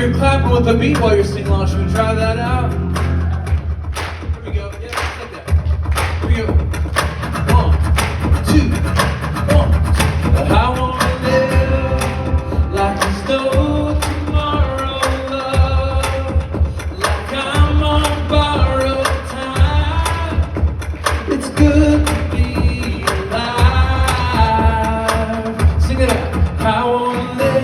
you're clapping with the beat while you're singing along, should we try that out? Here we go. Yeah, just like that. Here we go. 1, 2, 1. I wanna live like there's no tomorrow, love. Like I'm on borrowed time. It's good to be alive. Sing it out. I wanna live.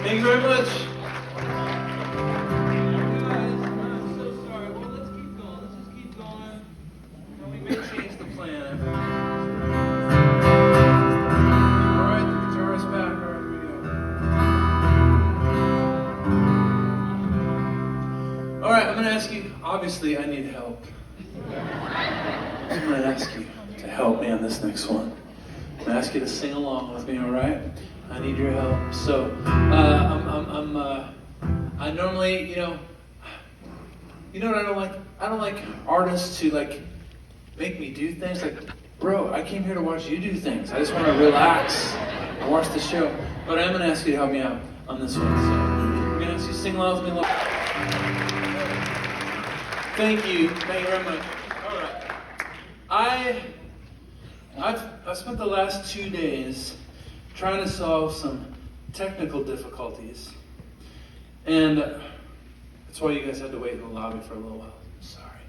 Thank you very much. Guys, I'm so sorry. Well, let's keep going. Let's just keep going. And we may change the plan. Alright, the guitarist's back. Alright, here we go. Alright, I'm going to ask you, obviously I need help. I'm going to ask you to help me on this next one. I'm going to ask you to sing along with me, alright? I need your help. So, I normally, you know what I don't like? I don't like artists to like make me do things. Like, bro, I came here to watch you do things. I just want to relax and watch the show. But I'm gonna ask you to help me out on this one. So, I'm gonna ask you to sing along with me. Thank you. Thank you very much. All right. I've spent the last 2 days trying to solve some technical difficulties. And that's why you guys had to wait in the lobby for a little while. I'm sorry.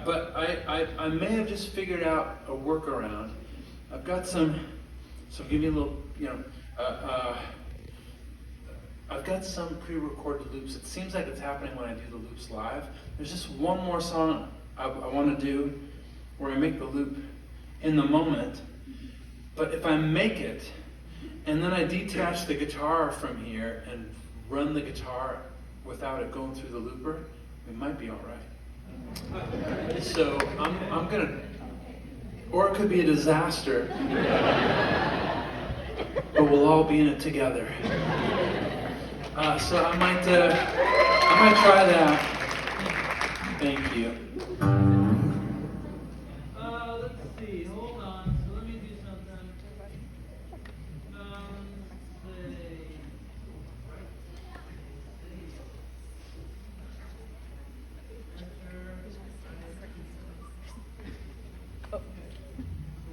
But I may have just figured out a workaround. I've got so give you a little, I've got some pre-recorded loops. It seems like it's happening when I do the loops live. There's just one more song I want to do where I make the loop in the moment. But if I make it, and then I detach the guitar from here and run the guitar without it going through the looper, it might be all right. So I'm gonna, or it could be a disaster, but we'll all be in it together. So I might try that. Thank you. Let's see. Hold on. So let me do something.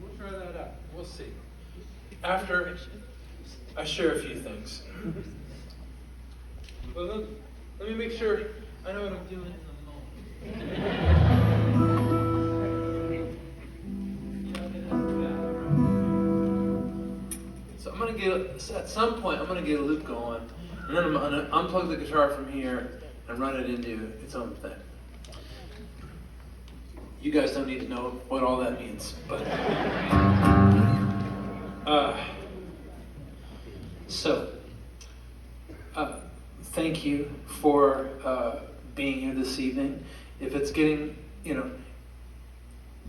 We'll try that out. We'll see. After I share a few things. But let me make sure I know what I'm doing in the moment. So I'm gonna at some point I'm gonna get a loop going, and then I'm gonna unplug the guitar from here and run it into its own thing. You guys don't need to know what all that means, but thank you for being here this evening. If it's getting,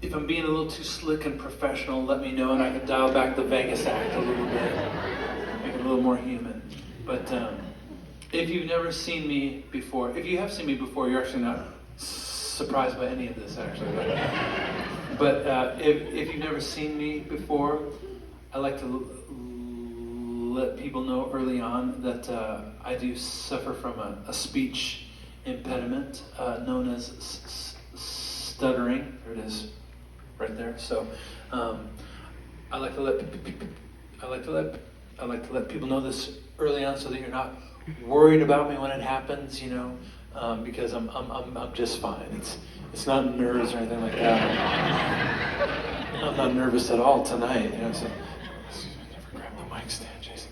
if I'm being a little too slick and professional, let me know and I can dial back the Vegas act a little bit, make it a little more human. But if you've never seen me before, if you have seen me before, you're actually not surprised by any of this, actually. But if you've never seen me before, I like to let people know early on that I do suffer from a speech impediment known as stuttering. There it is, right there. So I like to let people know this early on so that you're not worried about me when it happens, because I'm just fine. It's not nerves or anything like that. I'm not nervous at all tonight. So never grab the mic stand, Jason.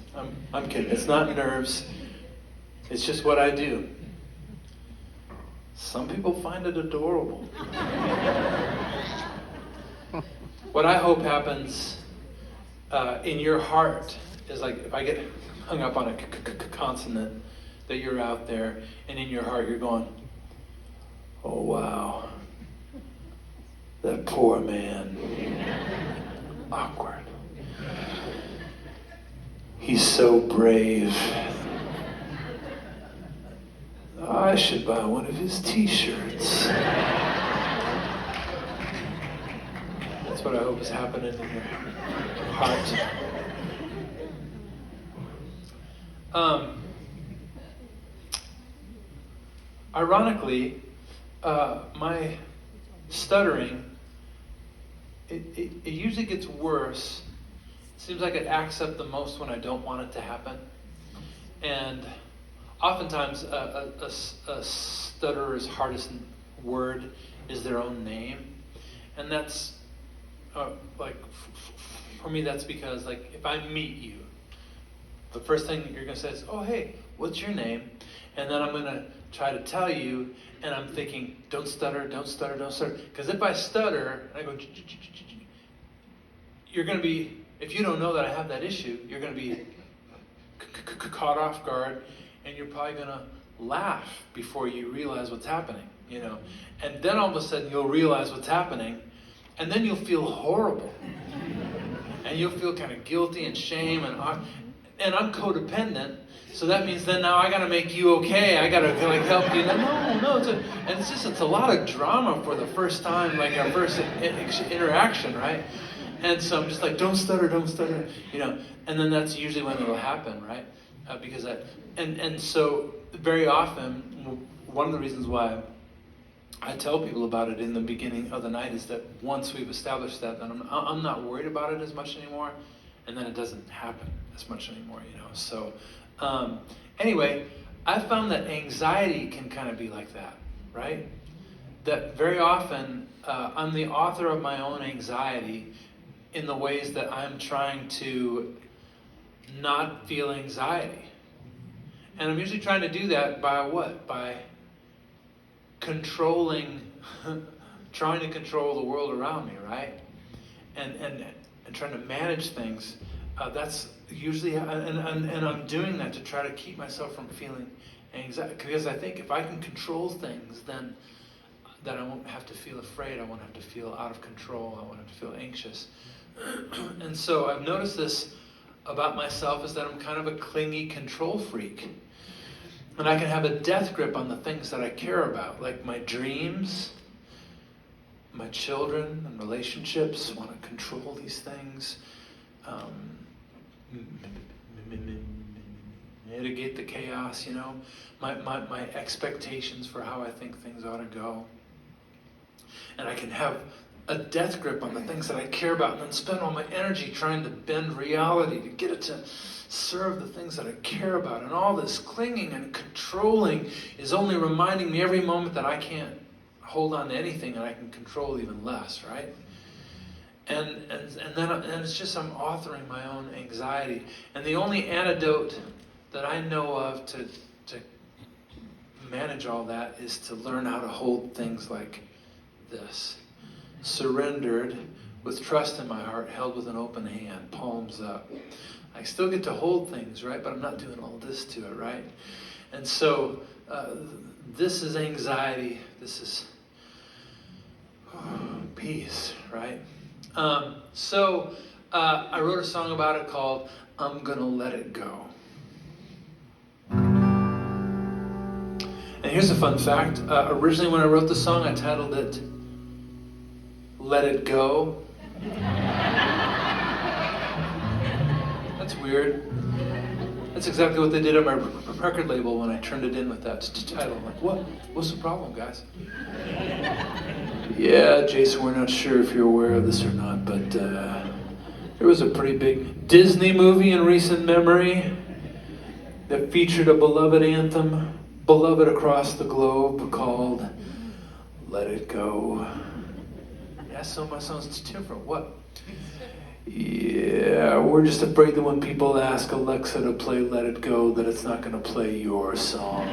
I'm kidding. It's not nerves. It's just what I do. Some people find it adorable. What I hope happens in your heart is like if I get hung up on a consonant, that you're out there and in your heart you're going, oh wow, that poor man. Awkward. He's so brave. I should buy one of his t-shirts. That's what I hope is happening in your heart. Ironically, my stuttering, it usually gets worse. It seems like it acts up the most when I don't want it to happen. And oftentimes a stutterer's hardest word is their own name. And that's, for me, that's because, like, if I meet you, the first thing you're going to say is, oh, hey, what's your name? And then I'm going to try to tell you, and I'm thinking, don't stutter, don't stutter, don't stutter. Because if I stutter, and I go, you're going to be, if you don't know that I have that issue, you're going to be caught off guard, and you're probably going to laugh before you realize what's happening, you know. And then all of a sudden you'll realize what's happening, and then you'll feel horrible. And you'll feel kind of guilty and shame, and I'm codependent, so that means then now I gotta make you okay. I gotta like help you. No, it's a lot of drama for the first time, like our first interaction, right? And so I'm just like, don't stutter, you know. And then that's usually when it'll happen, right? And so very often, one of the reasons why I tell people about it in the beginning of the night is that once we've established that, then I'm not worried about it as much anymore, and then it doesn't happen as much anymore, you know. So anyway, I found that anxiety can kind of be like that, right? That very often I'm the author of my own anxiety in the ways that I'm trying to not feel anxiety. And I'm usually trying to do that by what? By trying to control the world around me, right? And trying to manage things. That's usually, and I'm doing that to try to keep myself from feeling anxiety. Because I think if I can control things, then I won't have to feel afraid. I won't have to feel out of control. I won't have to feel anxious. And so I've noticed this about myself, is that I'm kind of a clingy control freak. And I can have a death grip on the things that I care about, like my dreams, my children, and relationships. I want to control these things, mitigate the chaos, you know, my expectations for how I think things ought to go. And I can have a death grip on the things that I care about and then spend all my energy trying to bend reality to get it to serve the things that I care about. And all this clinging and controlling is only reminding me every moment that I can't hold on to anything and I can control even less, right? And then it's just I'm authoring my own anxiety. And the only antidote that I know of to manage all that is to learn how to hold things like this. Surrendered, with trust in my heart, held with an open hand, palms up. I still get to hold things, right? But I'm not doing all this to it, right? And so this is anxiety. This is peace, right? So I wrote a song about it called I'm Gonna Let It Go. And here's a fun fact. Originally when I wrote the song, I titled it Let It Go. That's weird. That's exactly what they did on my record label when I turned it in with that title. I'm like, what? What's the problem, guys? Yeah, Jason, we're not sure if you're aware of this or not, but there was a pretty big Disney movie in recent memory that featured a beloved anthem, beloved across the globe, called Let It Go. Yeah, so my song's different. What? Yeah, we're just afraid that when people ask Alexa to play Let It Go, that it's not going to play your song.